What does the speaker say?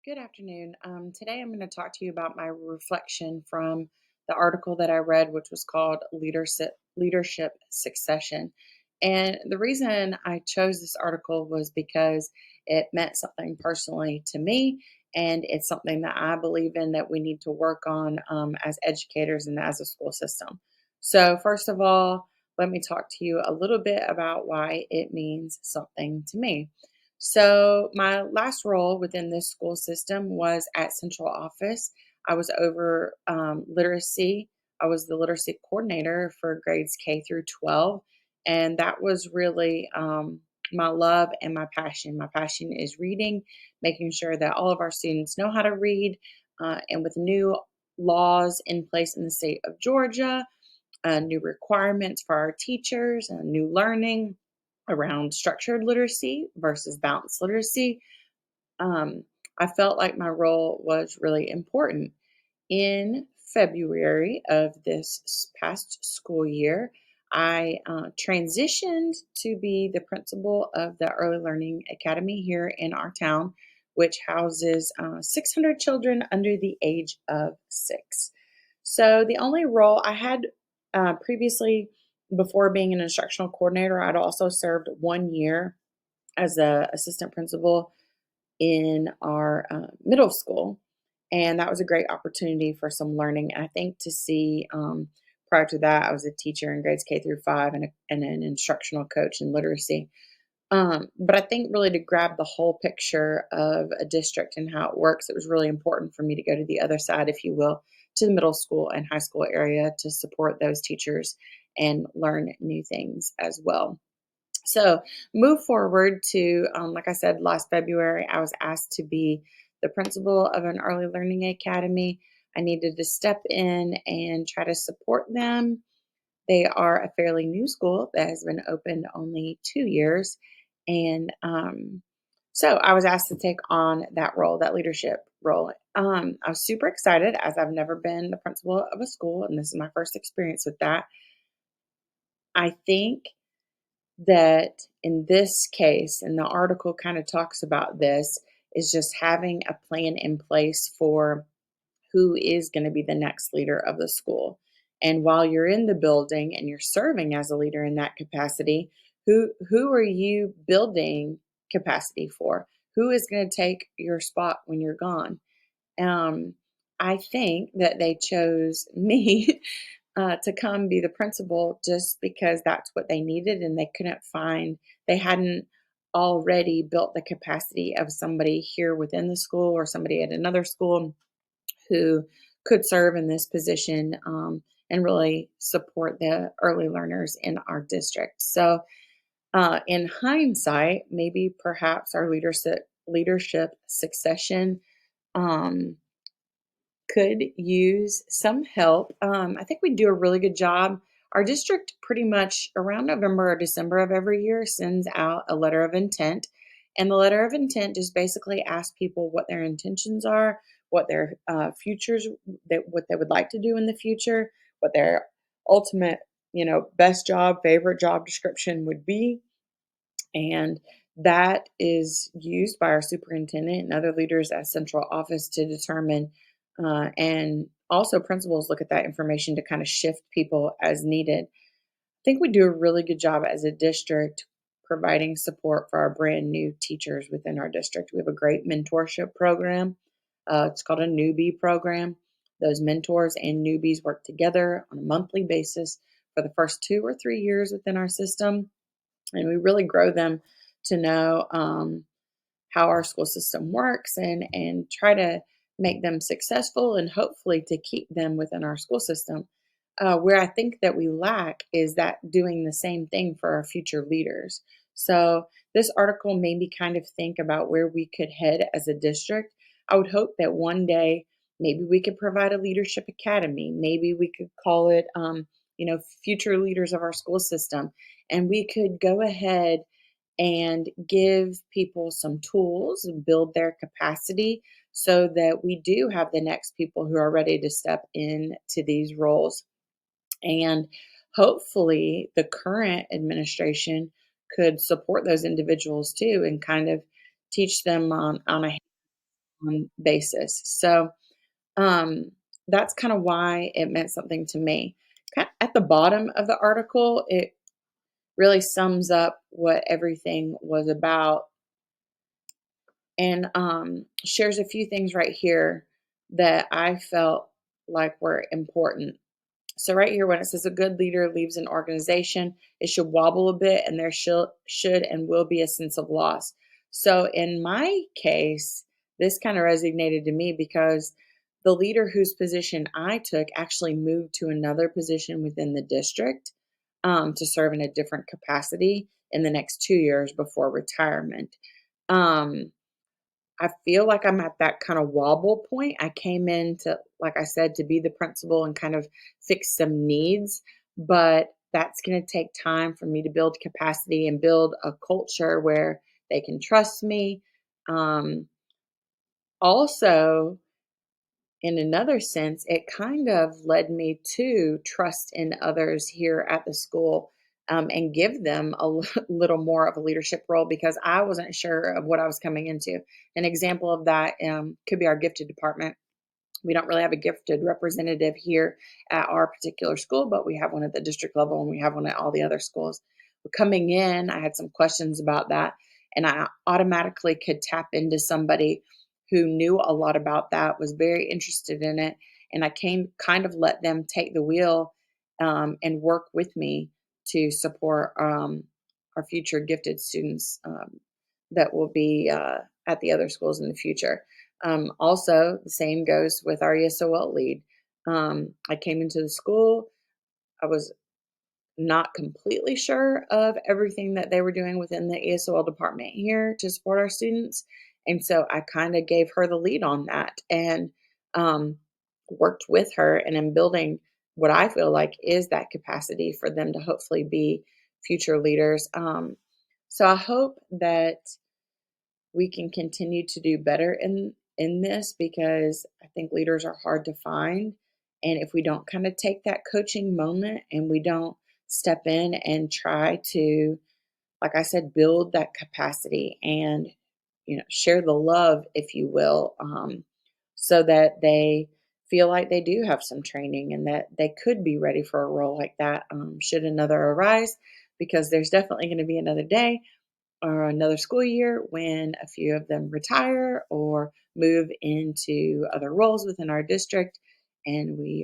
Good afternoon. Today I'm going to talk to you about my reflection from the article that I read, which was called Leadership Succession. And the reason I chose this article was because it meant something personally to me, and it's something that I believe in that we need to work on as educators and as a school system. So, first of all, let me talk to you a little bit about why it means something to me. So, my last role within this school system was at central office. I was over literacy. I was the literacy coordinator for grades K through 12. And that was really my love and my passion. My passion is reading, making sure that all of our students know how to read. And with new laws in place in the state of Georgia, new requirements for our teachers, new learning around structured literacy versus balanced literacy. Um, I felt like my role was really important. In February of this past school year, I transitioned to be the principal of the Early Learning Academy here in our town, which houses 600 children under the age of 6. So the only role I had previously, before being an instructional coordinator, I'd also served 1 year as a assistant principal in our middle school, and that was a great opportunity for some learning. I think to see prior to that, I was a teacher in grades K through 5 and an instructional coach in literacy. But I think really to grab the whole picture of a district and how it works, it was really important for me to go to the other side, if you will, to the middle school and high school area to support those teachers and learn new things as well. So, move forward to, like I said, last February, I was asked to be the principal of an early learning academy. I needed to step in and try to support them. They are a fairly new school that has been open only 2 years. And so I was asked to take on that role, that leadership role. I was super excited as I've never been the principal of a school, and this is my first experience with that. I think that in this case, and the article kind of talks about this, is just having a plan in place for who is going to be the next leader of the school. And while you're in the building and you're serving as a leader in that capacity, who are you building capacity for? Who is going to take your spot when you're gone? Um, I think that they chose me to come be the principal just because that's what they needed, and they hadn't already built the capacity of somebody here within the school or somebody at another school who could serve in this position and really support the early learners in our district. So, in hindsight, maybe perhaps our leadership succession um, could use some help. I think we do a really good job. Our district pretty much around November or December of every year sends out a letter of intent. And the letter of intent just basically asks people what their intentions are, what their futures, what they would like to do in the future, what their ultimate, best job, favorite job description would be. And that is used by our superintendent and other leaders at central office to determine, and also principals look at that information to kind of shift people as needed. I think we do a really good job as a district providing support for our brand new teachers within our district. We have a great mentorship program. It's called a newbie program. Those mentors and newbies work together on a monthly basis for the first 2 or 3 years within our system, and we really grow them to know how our school system works and try to make them successful and hopefully to keep them within our school system. Where I think that we lack is that doing the same thing for our future leaders. So this article made me kind of think about where we could head as a district. I would hope that one day maybe we could provide a leadership academy. Maybe we could call it, future leaders of our school system, and we could go ahead and give people some tools and build their capacity so that we do have the next people who are ready to step into these roles. And hopefully, the current administration could support those individuals too and kind of teach them on a basis. So um, that's kind of why it meant something to me. At the bottom of the article, it really sums up what everything was about and shares a few things right here that I felt like were important. So right here, when it says a good leader leaves an organization, it should wobble a bit, and there should and will be a sense of loss. So in my case, this kind of resonated to me because the leader whose position I took actually moved to another position within the district to serve in a different capacity in the next 2 years before retirement. Um, I feel like I'm at that kind of wobble point. I came in to, like I said, to be the principal and kind of fix some needs, but that's going to take time for me to build capacity and build a culture where they can trust me. Um, Also, in another sense, it kind of led me to trust in others here at the school and give them a little more of a leadership role because I wasn't sure of what I was coming into. An example of that could be our gifted department. We don't really have a gifted representative here at our particular school, but we have one at the district level and we have one at all the other schools. Coming in, I had some questions about that, and I automatically could tap into somebody who knew a lot about that, was very interested in it, and I came kind of let them take the wheel and work with me to support our future gifted students that will be at the other schools in the future. Also, the same goes with our ESOL lead. I came into the school. I was not completely sure of everything that they were doing within the ESOL department here to support our students. And so I kind of gave her the lead on that and um, worked with her and in building what I feel like is that capacity for them to hopefully be future leaders. So I hope that we can continue to do better in this because I think leaders are hard to find. And if we don't kind of take that coaching moment and we don't step in and try to, like I said, build that capacity and share the love, if you will, so that they feel like they do have some training and that they could be ready for a role like that should another arise, because there's definitely going to be another day or another school year when a few of them retire or move into other roles within our district and we